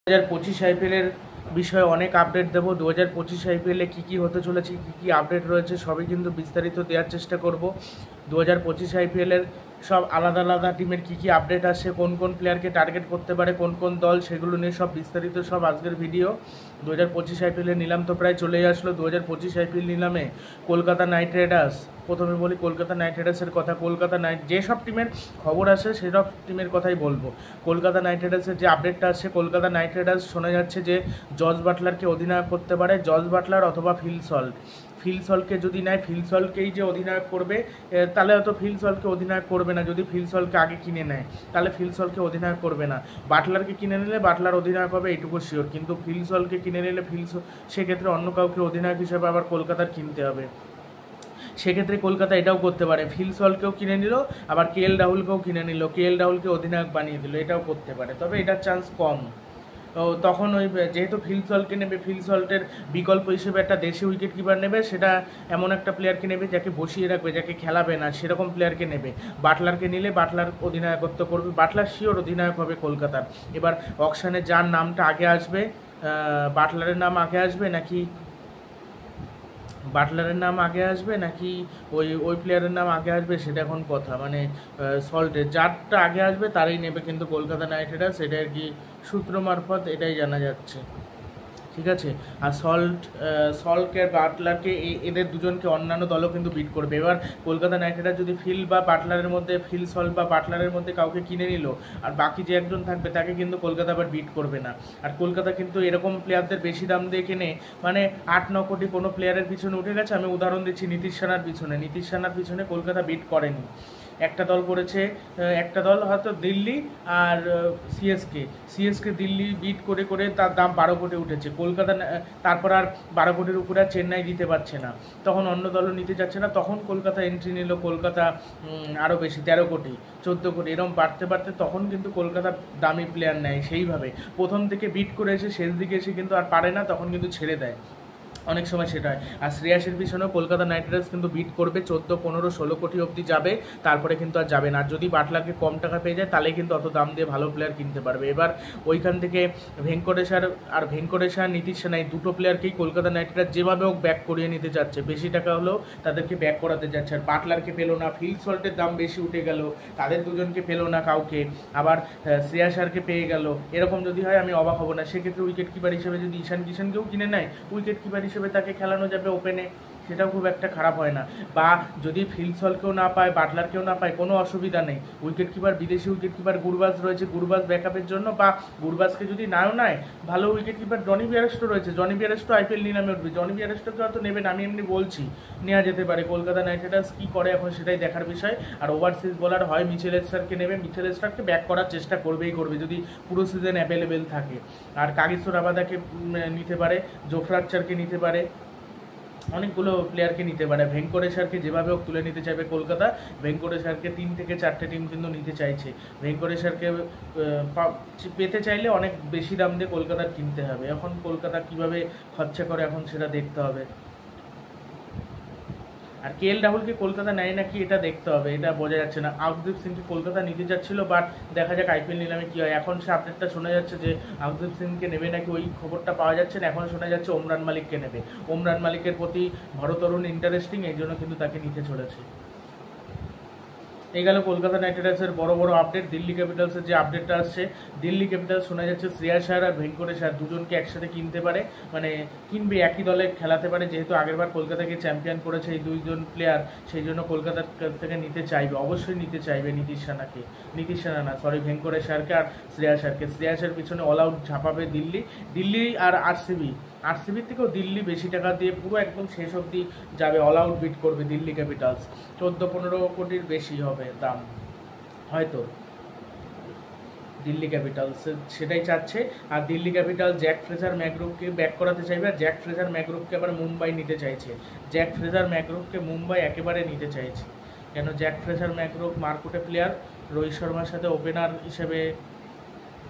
2025 আইপিএলের বিষয়ে অনেক আপডেট দেবো। 2025 আইপিএলে কী হতে চলেছে, কী আপডেট রয়েছে সবই কিন্তু বিস্তারিত দেওয়ার চেষ্টা করব। 2025 আইপিএলের সব আলাদা আলাদা টিমের কী আপডেট আসে, কোন কোন প্লেয়ারকে টার্গেট করতে পারে কোন কোন দল, সেগুলো নিয়ে সব বিস্তারিত সব আজকের ভিডিও। 2025 আইপিএলের নিলাম তো প্রায় চলেই আসলো। 2025 আইপিএল নিলামে কলকাতা নাইট রাইডার্স, প্রথমে বলি কলকাতা নাইট রাইডার্সের কথা। কলকাতা নাইট যেসব টিমের খবর আসে সেসব টিমের কথাই বলবো। কলকাতা নাইট রাইডার্সের যে আপডেটটা আসছে, কলকাতা নাইট রাইডার্স শোনা যাচ্ছে যে জস বাটলারকে অধিনায়ক করতে পারে, জস বাটলার অথবা ফিল সল্ট। ফিল সল্টকে যদি নেয়, ফিল সল্টকেই যে অধিনায়ক করবে তাহলে হয়তো ফিল সল্টকে অধিনায়ক করবে না। যদি ফিল সল্টকে আগে কিনে নেয় তাহলে ফিল সল্টকে অধিনায়ক করবে না। বাটলারকে কিনে নিলে বাটলার অধিনায়ক হবে, এইটুকু শিওর। কিন্তু ফিল সল্টকে কিনে নিলে সেক্ষেত্রে অন্য কাউকে অধিনায়ক হিসেবে আবার কলকাতার কিনতে হবে। সেক্ষেত্রে কলকাতা এটাও করতে পারে, ফিল সল্টকেও কিনে নিল, আবার কেএল রাহুলকেও কিনে নিল, কেএল রাহুলকে অধিনায়ক বানিয়ে দিল, এটাও করতে পারে। তবে এটার চান্স কম। তো তখন ওই যেহেতু ফিল সল্টকে নেবে, ফিল সল্টের বিকল্প হিসেবে একটা দেশি উইকেট কিপার নেবে, সেটা এমন একটা প্লেয়ারকে নেবে যাকে বসিয়ে রাখবে, যাকে খেলাবে না, সেরকম প্লেয়ারকে নেবে। বাটলারকে নিলে বাটলার অধিনায়কত্ব করবে, বাটলার শিওর অধিনায়ক হবে কলকাতার। এবার অকশানে যার নামটা আগে আসবে, বাটলারের নাম আগে আসবে নাকি ওই প্লেয়ারের নাম আগে আসবে, সেটা এখন কথা। মানে সল্টের যারটা আগে আসবে তারাই নেবে কিন্তু কলকাতা নাইট রাইডার্স, এটা আর কি সূত্র মারফত এটাই জানা যাচ্ছে। ঠিক আছে। আর সল্টকে বাটলারকে এদের দুজনকে অন্যান্য দলও কিন্তু বিট করবে। এবার কলকাতা নাইট রাইডার্স যদি ফিল সল্ট বা বাটলারের মধ্যে কাউকে কিনে নিল, আর বাকি যে একজন থাকবে তাকে কিন্তু কলকাতা আবার বিট করবে না। আর কলকাতা কিন্তু এরকম প্লেয়ারদের বেশি দাম দিয়ে কেনে, মানে 8-9 কোটি কোনো প্লেয়ারের পিছনে উঠে গেছে। আমি উদাহরণ দিচ্ছি নীতিশ রানার পিছনে কলকাতা বিট করেনি। একটা দল করেছে, একটা দল হয়তো দিল্লি আর সিএসকে দিল্লি বিট করে করে তার দাম 12 কোটি উঠেছে। কলকাতা তারপর আর 12 কোটির উপরে আর চেন্নাই দিতে পারছে না, তখন অন্য দলও নিতে যাচ্ছে না, তখন কলকাতা এন্ট্রি নিল। কলকাতা আরও বেশি 13 কোটি 14 কোটি এরকম বাড়তে বাড়তে তখন কিন্তু কলকাতা দামি প্লেয়ার নেয়। সেইভাবে প্রথম থেকে বিট করে এসে শেষ দিকে এসে কিন্তু আর পারে না, তখন কিন্তু ছেড়ে দেয় অনেক সময় সেটা হয়। আর শ্রেয়াসের পিছনেও কলকাতা নাইট রাইডার্স কিন্তু বিট করবে, 14, 15, 16 কোটি অবধি যাবে, তারপরে কিন্তু আর যাবে না। আর যদি বাটলারকে কম টাকা পেয়ে যায় তাহলে কিন্তু অত দাম দিয়ে ভালো প্লেয়ার কিনতে পারবে। এবার ওইখান থেকে ভেঙ্কটেশ আর নীতিশ সেনাই দুটো প্লেয়ারকেই কলকাতা নাইট রাইডার্স যেভাবে হোক ব্যাক করিয়ে নিতে যাচ্ছে, বেশি টাকা হলেও তাদেরকে ব্যাক করাতে যাচ্ছে। আর বাটলারকে পেলো না, ফিল সল্টের দাম বেশি উঠে গেল, তাদের দুজনকে পেলো না কাউকে, আবার শ্রেয়াসারকে পেয়ে গেল। এরকম যদি হয় আমি অবাক হব না। সেক্ষেত্রে উইকেট কিপার হিসেবে যদি ঈশান কিষানকেও কিনে নেয়, উইকেট কিপার হিসেবে তাকে খেলানো যাবে ওপেনে, সেটাও খুব একটা খারাপ হয় না। বা যদি ফিল সল্টকেও না পায়, বাটলারকেও না পায়, কোনো অসুবিধা নেই। উইকেট কিপার, বিদেশি উইকেট কিপার গুরবাজ রয়েছে, গুরবাজ ব্যাকআপের জন্য, বা গুরবাজকে যদি নাও নেয়, ভালো উইকেট কিপার জনি বিয়ারেস্টো রয়েছে, জনি বিয়ারেস্টো আইপিএল নিলামে উঠবে, জনি বিয়ারেস্টোকে হয়তো নেবে না, আমি এমনি বলছি, নেওয়া যেতে পারে। কলকাতা নাইট রাইডার্স কী করে এখন সেটাই দেখার বিষয়। আর ওভারসিজ বোলার হয় মিচেল স্টার্ককে নেবে, মিচেল স্টার্ককে ব্যাক করার চেষ্টা করবে যদি পুরো সিজন অ্যাভেলেবেল থাকে। আর কাগিসো রাবাদাকে নিতে পারে, জোফরা আর্চারকে নিতে পারে, অনেকগুলো প্লেয়ারকে নিতে পারে। ভেঙ্কটেশ্বরকে যেভাবে হোক তুলে নিতে চাইবে কলকাতা। ভেঙ্কটেশ্বরকে 3 থেকে 4টে টিম কিন্তু নিতে চাইছে। ভেঙ্কটেশ্বরকে পেতে চাইলে অনেক বেশি দাম দিয়ে কলকাতার কিনতে হবে। এখন কলকাতা কিভাবে খরচা করে এখন সেটা দেখতে হবে। আর কেএল রাহুলকে কলকাতা নেয় নাকি এটা দেখতে হবে, এটা বোঝা যাচ্ছে না। আউটদীপ সিংকে কলকাতা নিতে যাচ্ছিল, বাট দেখা যাক আইপিএল নিলামে কী হয়। এখন সে আপডেটটা শোনা যাচ্ছে যে আউটদীপ সিংকে নেবে নাকি, ওই খবরটা পাওয়া যাচ্ছে না। এখন শোনা যাচ্ছে ওমরান মালিককে নেবে। ওমরান মালিকের প্রতি ভরতরুণ ইন্টারেস্টিং, এই জন্য কিন্তু তাকে নিতে চলেছে। এই গেল কলকাতা নাইট রাইডার্সের বড় বড় আপডেট। দিল্লি ক্যাপিটালসের যে আপডেটটা আসছে, দিল্লি ক্যাপিটালস শোনা যাচ্ছে শ্রেয়াস আয়ার আর ভেঙ্কটেশ আয়ার দুজনকে একসাথে কিনতে পারে, মানে কিনবে, একই দলে খেলাতে পারে। যেহেতু আগেরবার কলকাতাকে চ্যাম্পিয়ন করেছে এই দুইজন প্লেয়ার, সেই জন্য কলকাতার থেকে নিতে চাইবে, অবশ্যই নিতে চাইবে ভেঙ্কটেশ আয়ারকে আর শ্রেয়াস আয়ারকে। শ্রেয়াস আয়ার পিছনে অল আউট ঝাঁপাবে দিল্লি আর আরসিবির থেকেও দিল্লি বেশি টাকা দিয়ে পুরো একদম শেষ অবধি যাবে, অল আউট বিট করবে দিল্লি ক্যাপিটালস। 14-15 কোটির বেশি হবে দাম হয়তো দিল্লি ক্যাপিটালস, সেটাই চাচ্ছে। আর দিল্লি ক্যাপিটাল জ্যাক ফ্রেজার ম্যাকগ্রোভকে ব্যাক করাতে চাইবে, আর জ্যাক ফ্রেজার ম্যাকগ্রোভকে আবার মুম্বাই নিতে চাইছে। জ্যাক ফ্রেজার ম্যাকগ্রোভকে মুম্বাই একেবারে নিতে চাইছে, কেন জ্যাক ফ্রেজার ম্যাকগ্রোভ মারকুটে প্লেয়ার, রোহিত শর্মার সাথে ওপেনার হিসেবে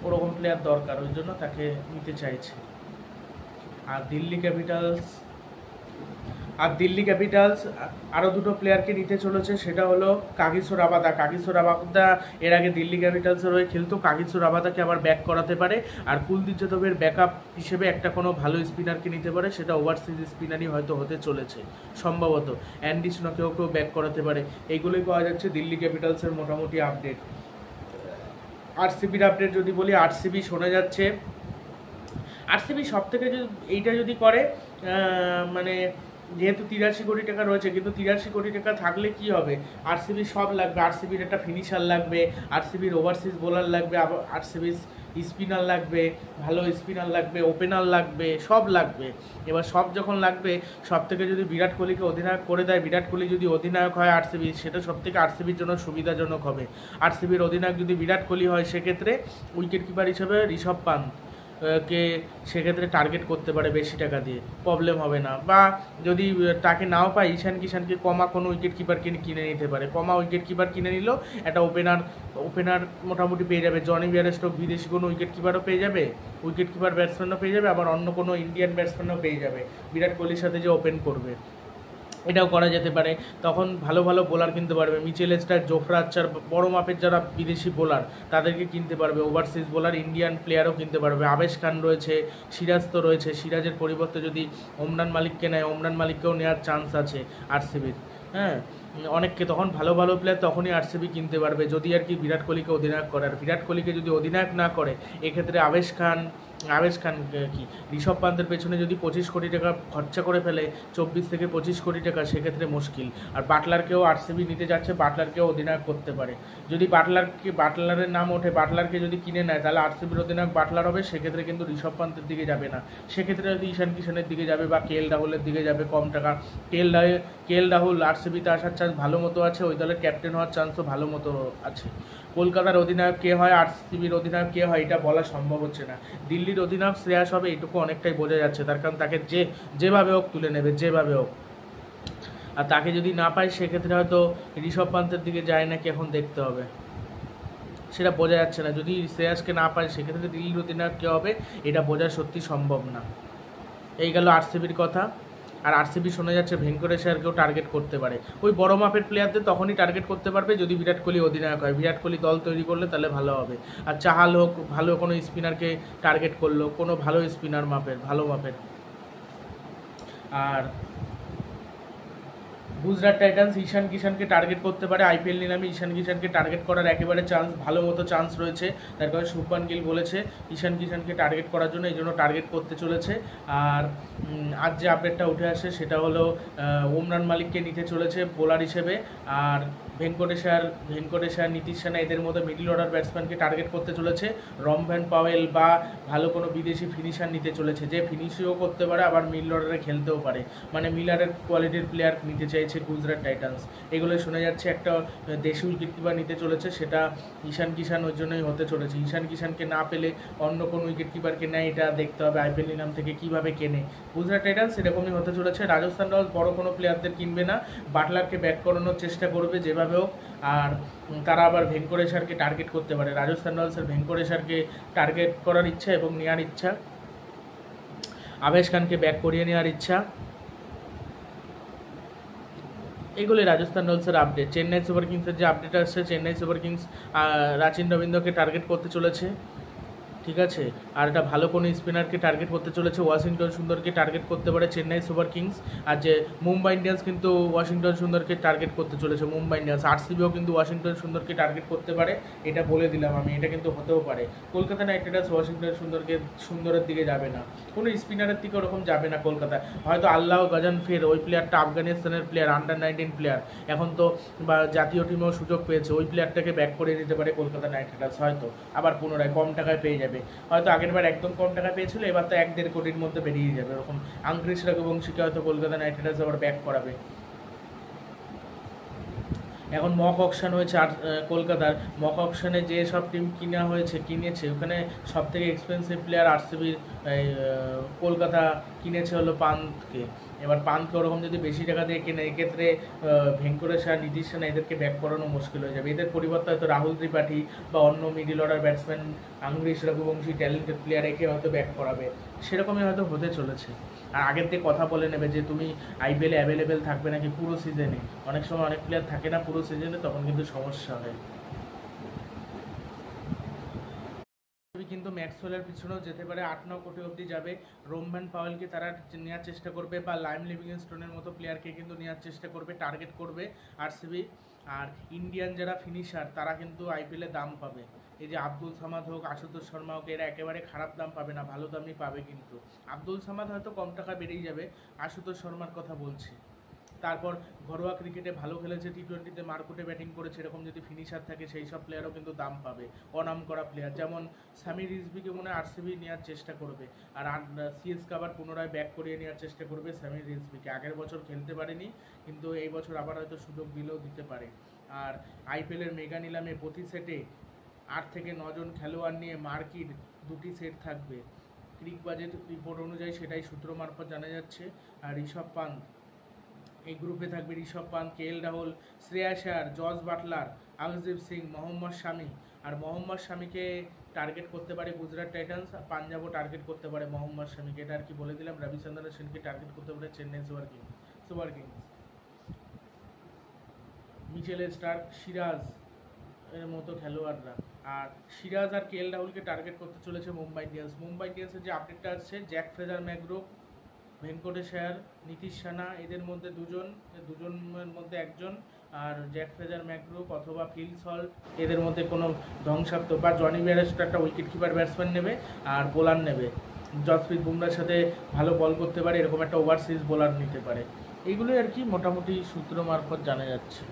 ওরকম প্লেয়ার দরকার, ওই জন্য তাকে নিতে চাইছে। আর দিল্লি ক্যাপিটালস আর দিল্লি ক্যাপিটালস আরও দুটো প্লেয়ারকে নিতে চলেছে, সেটা হলো কাগিসো রাবাদা। কাগিসো রাবাদা এর আগে দিল্লি ক্যাপিটালসের হয়ে খেলতো, কাগিসো রাবাদাকে আবার ব্যাক করাতে পারে। আর কুলদীপ যাদবের ব্যাকআপ হিসেবে একটা কোনো ভালো স্পিনারকে নিতে পারে, সেটা ওভারসিজ স্পিনারই হয়তো হতে চলেছে সম্ভবত। অ্যান্ডি স্নোকেও কেউ ব্যাক করাতে পারে। এইগুলোই পাওয়া যাচ্ছে দিল্লি ক্যাপিটালসের মোটামুটি আপডেট। আরসিবির আপডেট যদি বলি, আরসিবি শোনা যাচ্ছে, আরসিবি সব থেকে এইটা যদি করে, মানে যেহেতু 83 কোটি টাকা রয়েছে, কিন্তু 83 কোটি টাকা থাকলে কি হবে, আরসিবি সব লাগবে। আরসিবির একটা ফিনিশার লাগবে, আরসিবির ওভারসিজ বোলার লাগবে, আরসিবির স্পিনার লাগবে, ভালো স্পিনার লাগবে, ওপেনার লাগবে, সব লাগবে। এবার সব যখন লাগবে, সব থেকে যদি বিরাট কোহলিকে অধিনায়ক করে দেয়, বিরাট কোহলি যদি অধিনায়ক হয় আরসিবি, সেটা সব থেকে আরসিবির জন্য সুবিধাজনক হবে। আরসিবির অধিনায়ক যদি বিরাট কোহলি হয়, সেক্ষেত্রে উইকেট কিপার হিসেবে ঋষভ পান্ত কে সেক্ষেত্রে টার্গেট করতে পারে বেশি টাকা দিয়ে, প্রবলেম হবে না। বা যদি তাকে নাও পায়, ঈশান কিষানকে কমা কোনো উইকেট কিপারকে কিনে নিতে পারে, কমা উইকেট কিপার কিনে নিল, একটা ওপেনার মোটামুটি পেয়ে যাবে। জনি বিয়ারস্টো বিদেশি কোনো উইকেট কিপারও পেয়ে যাবে, উইকেট কিপার ব্যাটসম্যানও পেয়ে যাবে, আবার অন্য কোনো ইন্ডিয়ান ব্যাটসম্যানও পেয়ে যাবে বিরাট কোহলির সাথে যে ওপেন করবে। এটাও করা যেতে পারে। তখন ভালো ভালো বোলার কিনতে পারবে, মিচেল স্টার্ক, জোফরা আর্চার, বড় মাপের যারা বিদেশি বোলার তাদেরকে কিনতে পারবে। ওভারসিজ বোলার ইন্ডিয়ান প্লেয়ারও কিনতে পারবে। আবেশ খান রয়েছে, সিরাজ তো রয়েছে, সিরাজের পরিবর্তে যদি ওমরান মালিককে নেয়, ওমরান মালিককেও নেওয়ার চান্স আছে আরসিবির। হ্যাঁ, অনেককে তখন ভালো ভালো প্লেয়ার তখনই আরসিবি কিনতে পারবে, যদি আর কি বিরাট কোহলিকে অধিনায়ক করে। আর বিরাট কোহলিকে যদি অধিনায়ক না করে, এক্ষেত্রে আবেশ খান কি ঋষভ পান্তের পেছনে যদি 25 কোটি টাকা খরচা করে ফেলে, 24 থেকে 25 কোটি টাকা, সেক্ষেত্রে মুশকিল। আর বাটলারকেও আরসিবি নিতে যাচ্ছে, বাটলারকেও অধিনায়ক করতে পারে। যদি বাটলারের নাম ওঠে, বাটলারকে যদি কিনে নেয়, তাহলে আরসিবির অধিনায়ক বাটলার হবে, সেক্ষেত্রে কিন্তু ঋষভ পান্তের দিকে যাবে না, সেক্ষেত্রে যদি ঈশান কিষানের দিকে যাবে বা কে এল রাহুলের দিকে যাবে কম টাকা। কে এল রাহুল আরসিবিতে আসার চান্স ভালো মতো আছে, ওই দলের ক্যাপ্টেন হওয়ার চান্সও ভালো মতো আছে। কলকাতার অধিনায়ক কে হয়, আরসিবির অধিনায়ক কে হয়, এটা বলা সম্ভব হচ্ছে না। দিল্লির অধিনায়ক শ্রেয়াস হবে, এইটুকু অনেকটাই বোঝা যাচ্ছে, তার কারণ তাকে যেভাবে হোক তুলে নেবে, যেভাবে হোক। আর তাকে যদি না পায়, সেক্ষেত্রে হয়তো ঋষভ পান্তের দিকে যায় নাকি, এখন দেখতে হবে, সেটা বোঝা যাচ্ছে না। যদি শ্রেয়াসকে না পায়, সেক্ষেত্রে দিল্লির অধিনায়ক কে হবে, এটা বোঝা সত্যি সম্ভব না। এই গেল আরসিবির কথা। আর আরসিবি শোনা যাচ্ছে ভেঙ্কটেশ্বরকেও টার্গেট করতে পারে। ওই বড় মাপের প্লেয়ারদের তখনই টার্গেট করতে পারবে যদি বিরাট কোহলি অধিনায়ক হয়। বিরাট কোহলি দল তৈরি করলে তাহলে ভালো হবে। আর চাহাল হোক, ভালো কোনো স্পিনারকে টার্গেট করলো, কোনো ভালো স্পিনার মাপের, ভালো মাপের। আর গুজরাট টাইটান্স ঈশান কিষানকে টার্গেট করতে পারে। আইপিএল নিলামে ঈশান কিষানকে টার্গেট করার একেবারে ভালো মতো চান্স রয়েছে। তার কারণে শুভমান গিল বলেছে ঈশান কিষানকে টার্গেট করার জন্য, এই জন্য টার্গেট করতে চলেছে। আর আজ যে আপডেটটা উঠে আসে, সেটা হলো ওমরান মালিককে নিতে চলেছে বোলার হিসেবে। আর ভেঙ্কটেশ্বর, নীতিশ সেনা, এদের মধ্যে মিডল অর্ডার ব্যাটসম্যানকে টার্গেট করতে চলেছে। রমভ্যান পাওয়েল বা ভালো কোনো বিদেশি ফিনিশার নিতে চলেছে, যে ফিনিশিংও করতে পারে, আবার মিডল অর্ডারে খেলতেও পারে, মানে মিলারের কোয়ালিটির প্লেয়ার নিতে চাইছে গুজরাট টাইটান্স। এগুলো শোনা যাচ্ছে। একটা দেশি উইকেট কিপার নিতে চলেছে, সেটা ঈশান কিষান ওই জন্যই হতে চলেছে। ঈশান কিষানকে না পেলে অন্য কোনো উইকেট কিপারকে নেয়, এটা দেখতে হবে আইপিএল নিলাম থেকে কীভাবে কেনে গুজরাট টাইটান্স। এরকমই হতে চলেছে। রাজস্থান রয়্যালস বড় কোনো প্লেয়ারদের কিনবে না, বাটলারকে ব্যাক করানোর চেষ্টা করবে যেভাবে হোক। আর তারা আবার ভেঙ্কটেশ্বরকে টার্গেট করতে পারে। রাজস্থান রয়্যালসের ভেঙ্কটেশ্বরকে টার্গেট করার ইচ্ছা এবং নেওয়ার ইচ্ছা, আবেশ খানকে ব্যাক করিয়ে নেওয়ার ইচ্ছা। এগুলি রাজস্থান রয়্যালসের আপডেট। চেন্নাই সুপার কিংসের যে আপডেট আসছে, চেন্নাই সুপার কিংস রাচিন রবীন্দ্রকে টার্গেট করতে চলেছে, ঠিক আছে। আর এটা ভালো কোনো স্পিনারকে টার্গেট করতে চলেছে। ওয়াশিংটন সুন্দরকে টার্গেট করতে পারে চেন্নাই সুপার কিংস। আর যে মুম্বাই ইন্ডিয়ান্স কিন্তু ওয়াশিংটন সুন্দরকে টার্গেট করতে চলেছে। মুম্বাই ইন্ডিয়ান্স, আরসিবিও কিন্তু ওয়াশিংটন সুন্দরকে টার্গেট করতে পারে, এটা বলে দিলাম আমি। এটা কিন্তু হতেও পারে। কলকাতা নাইট রাইডার্স ওয়াশিংটন সুন্দরের দিকে যাবে না, কোনো স্পিনারের দিকে ওরকম যাবে না কলকাতা। হয়তো আল্লাহ গাজান ফের, ওই প্লেয়ারটা আফগানিস্তানের প্লেয়ার, আন্ডার-19 প্লেয়ার, এখন তো বা জাতীয় টিমেও সুযোগ পেয়েছে, ওই প্লেয়ারটাকে ব্যাক করে দিতে পারে কলকাতা নাইট রাইডার্স হয়তো, আবার পুনরায় কম টাকায় পেয়ে যাবে। হয়তো আগের বার একদম কম টাকা পেয়েছিল, এবার তো 1-1.5 কোটির মধ্যে বেরিয়ে যাবে। এরকম আঙ্ক্রিস রঘুবংশীকে হয়তো কলকাতা নাইট রাইডার্স আবার ব্যাক করাবে। এখন মক অকশন হয়েছে আর কলকাতার মক অকশনে যে সব টিম কিনেছে, ওখানে সব থেকে এক্সপেন্সিভ প্লেয়ার আরসিবির কলকাতা কিনেছে হলো পান্তকে। এবার পান্তকে ওরকম যদি বেশি টাকা দিয়ে কেনে, এক্ষেত্রে ভেঙ্কটেশ আর নীতিশ রানা এদেরকে ব্যাক করানো মুশকিল হয়ে যাবে। এদের পরিবর্তে হয়তো রাহুল ত্রিপাঠী বা অন্য middle order batsman Angkrish Raghuvanshi talented player একে হয়তো ব্যাক করাবে, সেরকমই হয়তো হতে চলেছে। আর আগের থেকে কথা বলে নেবে যে তুমি আইপিএলে অ্যাভেলেবেল থাকবে নাকি পুরো সিজনে। অনেক সময় অনেক প্লেয়ার থাকে না পুরো সিজনে, তখন কিন্তু সমস্যা হয়। কিন্তু ম্যাক্সওয়েলের পিছনেও যেতে পারে, 8-9 কোটি অবধি যাবে। রোমভ্যান পাওয়েলকে তারা নেওয়ার চেষ্টা করবে, বা লাইম লিভিংস্টোনের মতো প্লেয়ারকে কিন্তু নেওয়ার চেষ্টা করবে, টার্গেট করবে আরসিবি। আর ইন্ডিয়ান যারা ফিনিশার তারা কিন্তু আইপিএলে দাম পাবে। এই যে আব্দুল সামাদ হোক, আশুতোষ শর্মা হোক, এরা একেবারে খারাপ দাম পাবে না, ভালো দামই পাবে। কিন্তু আব্দুল সামাদ হয়তো কম টাকা বেড়েই যাবে, আশুতোষ শর্মার কথা বলছি। তারপর ঘরোয়া ক্রিকেটে ভালো খেলেছে, টি20তে মারকুটে ব্যাটিং করেছে, এরকম যদি ফিনিশার থাকে সেই সব প্লেয়ারও কিন্তু দাম পাবে। অনাম করা প্লেয়ার যেমন সামির রিজভিকে মনে হয় আরসিবি নেওয়ার চেষ্টা করবে, আর সিএসকে আবার পুনরায় ব্যাক করিয়ে নেওয়ার চেষ্টা করবে সামির রিজভিকে। আগের বছর খেলতে পারেনি, কিন্তু এই বছর আবার হয়তো সুযোগ দিলেও দিতে পারে। আর আইপিএলের মেগা নিলামে প্রতি সেটে 8 থেকে 9 জন খেলোয়াড় নিয়ে মার্কিট 2টি সেট থাকবে। ক্রিক বাজেট রিপোর্ট অনুযায়ী সেটাই সূত্র মারফত জানা যাচ্ছে। আর ঋষভ পান্ত এই গ্রুপে থাকবে, ঋষভ পান্ত, কেএল রাহুল, শ্রেয়াস আয়ার, জস বাটলার, আকদীপ সিং, মোহাম্মদ শামি। আর মোহাম্মদ শামিকে টার্গেট করতে পারে গুজরাট টাইটান্স, আর পাঞ্জাবও টার্গেট করতে পারে মোহাম্মদ শামিকে। এটা আর কি বলে দিলাম। রবিচন্দ্রন অশ্বিনকে টার্গেট করতে পারে Chennai Super Kings. Mitchell Starc, Siraj এর মতো খেলোয়াড়রা। আর সিরাজ আর কেএল রাহুলকে টার্গেট করতে চলেছে মুম্বাই ইন্ডিয়ান্স। মুম্বাই ইন্ডিয়ান্সের যে আপডেটটা আসছে, Jake Fraser McGurk, Venkatesh Iyer, Nitish Rana, এদের মধ্যে দুজনের মধ্যে একজন। আর জ্যাক ফ্রেজার ম্যাকগ্রুপ অথবা ফিল সল্ট, এদের মধ্যে কোনো ধ্বংসাত্মক, বা জনি ব্যারেস্টো একটা উইকেট কিপার ব্যাটসম্যান নেবে, আর বোলার নেবে। জসপ্রীত বুমরার সাথে ভালো বল করতে পারে এরকম একটা ওভারসিজ বোলার নিতে পারে। এইগুলোই আর কি মোটামুটি সূত্র মারফত জানা যাচ্ছে।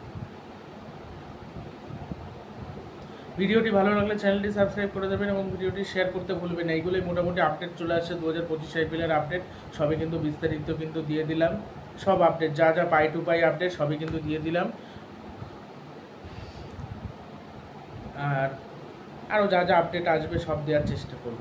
ভিডিওটি ভালো লাগলে চ্যানেলটি সাবস্ক্রাইব করে দেবেন এবং ভিডিওটি শেয়ার করতে ভুলবেন না। এইগুলোই মোটামুটি আপডেট চলে আসছে 2025 আইপিএলের আপডেট। সবই কিন্তু বিস্তারিত কিন্তু দিয়ে দিলাম, সব আপডেট যা যা পাই টু পাই আপডেট সবই কিন্তু দিয়ে দিলাম। আর আরও যা যা আপডেট আসবে সব দেওয়ার চেষ্টা করব।